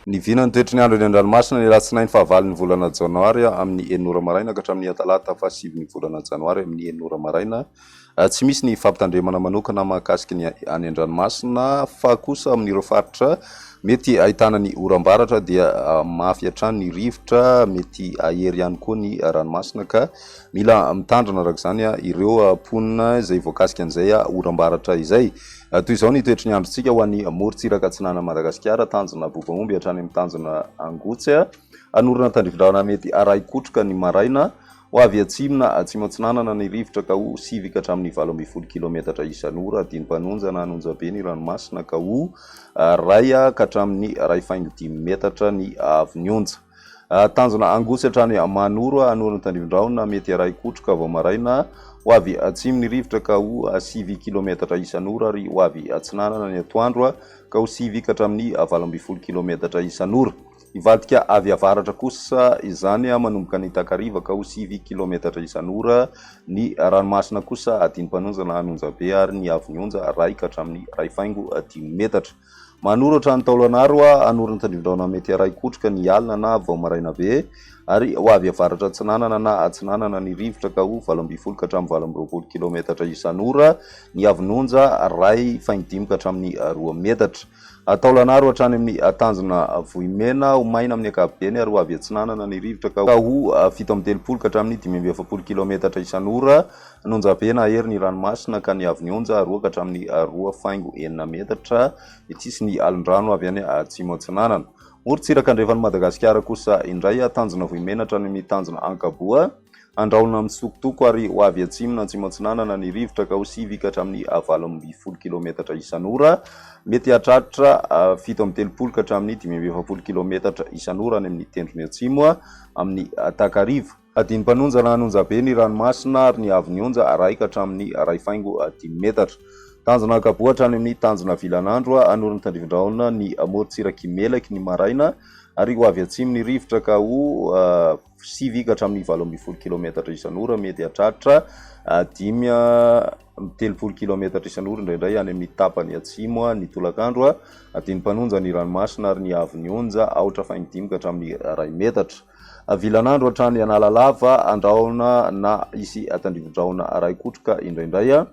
Ny vinany toetry ny andro eny an-dranomasina ny alatsinainy fahavaliny volana janoary amin'ny eninora maraina ka hatramin'ny talata fahasiviny volana janoary amin'ny eninora maraina. Tsy misy ny fampitandremana manokana mahakasiky ny any an-dranomasina fa kosa amin'ireo faritra mety ahitana ny oram-baratra dia mafy hatrany ny rivotra, mety ahery ihany koa ny ranomasina ka mila mitandrina araka izany ireo mponina izay voakasika an'izay oram-baratra izay. Toy izao ny toetry ny androntsika ho an'ny morontsiraka atsinana Madagasikara, tanjona Bovamomby hatrany amin'ny tanjona Angotsy, anorana tandrifin-drahona mety araikotroka ny maraina, ho avy atsimona atsimo atsinanana ny rivotra ka ho 7 ka hatramin'ny 12 kilometatra isan'ora, dinim-panonja na anonjabe ny ranomasina ka ho 2 ka hatramin'ny 2.5 metatra ny avy-nionja. Tanjona Angotsy hatrany Manoro, anorana tandrifin-drahona mety araikotroka vao maraina, ho avy atsimo ny rivotra ka ho 7 kilometatra isan'ora ary ho avy atsinanana ny atoandro ka ho 7 ka hatramin'ny 12 kilometatra isan'ora. Ivadika avy avaratra kosa izany manomboka ny takariva ka ho 7 kilometatra isan'ora, ny ranomasina kosa dinim-panonja na anonjabe ary ny avy-nionja 2 ka hatramin'ny 2.5 metatra. Manoro hatrany Taolagnaro, anorana tandrifin-drahona mety araikotroka ny alina na vao maraina be ary ho avy avaratra atsinanana na atsinanana ny rivotra ka ho 12 ka hatramin'ny 12 kilometatra isan'ora, ny avy-nionja 2.5 ka hatramin'ny 2 metatra. Taolagnaro hatrany amin'ny tanjona Vohimena ho maina amin'ny ankapobeny ary ho avy atsinanana ny rivotra ka ho 7.30 ka hatramin'ny 5.70 kilometatra isan'ora, anonjabe na ahery ny ranomasina ka ny avy-nionja 2 ka hatramin'ny 2.9 metatra, etsisy ny alin-drano avy any atsimo atsinanana. Morontsiraka andrefan'ny Madagasikara kosa indray tanjona Vohimena hatrany amin'ny tanjona Ankaboa, andrahona amin'ny sokotoko ary ho avy atsimona atsimo atsinanana ny rivotra ka ho 7 ka hatramin'ny 12 kilometatra isan'ora, mety hahatratra 7.30 ka hatramin'ny 5.70 kilometatra isan'ora any amin'ny tendrony atsimo amin'ny takariva. Dinim-panonja na anonjabe ny ranomasina ary ny avy-nionja 2 ka hatramin'ny 2.5 metatra. Tanjona Ankaboa hatrany amin'ny tanjona Vilanandro, anorana tandrifin-drahona ny morontsiraka Imelaky ny maraina ary ho avy atsimo ny rivotra ka ho 7 ka hatramin'ny 12 kilometatra isan'ora, mety hahatratra 5.30 kilometatra isan'ora indraindray any amin'ny tapany atsimo ny tolakandro. Dinim-panonja ny ranomasina ary ny avy-nionja 2.5 ka hatramin'ny 2 metatra. Vilanandro hatrany Analalava, andrahona na isy tandrifin-drahona araikotroka indraindray,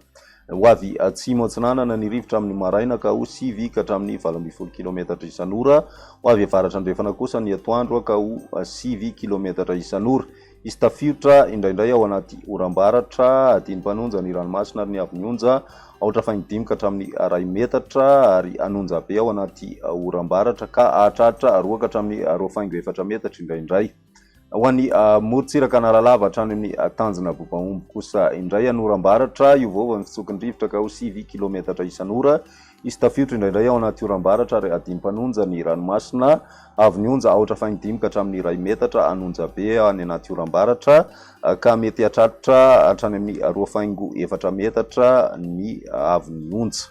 ho avy atsimo atsinanana ny rivotra amin'ny maraina ka ho 7 ka hatramin'ny 12 kilometatra isan'ora, ho avy avaratra andrefana kosa ny atoandro ka ho 7 kilometatra isan'ora. Izy tafiotra indraindray ao anaty oram-baratra, dinim-panonja ny ranomasina ary ny avy-nionja 2.5 ka hatramin'ny 2 metatra ary anonjabe ao anaty oram-baratra ka hahatratra 2 ka hatramin'ny 2.4 metatra indraindray. Ho an'ny morontsiraka Analalava hatrany amin'ny tanjona Bovamomby kosa indray anoram-baratra, io vao mitsoky ny rivotra ka ho 7 kilometatra isan'ora. Izy tafiotra indraindray ao anaty oram-baratra ary dinim-panonja ny ranomasina, avy-nionja 2.5 ka hatramin'ny 2 metatra, anonjabe any anaty oram-baratra ka mety hahatratra hatrany amin'ny 2.4 metatra ny avy-nionja.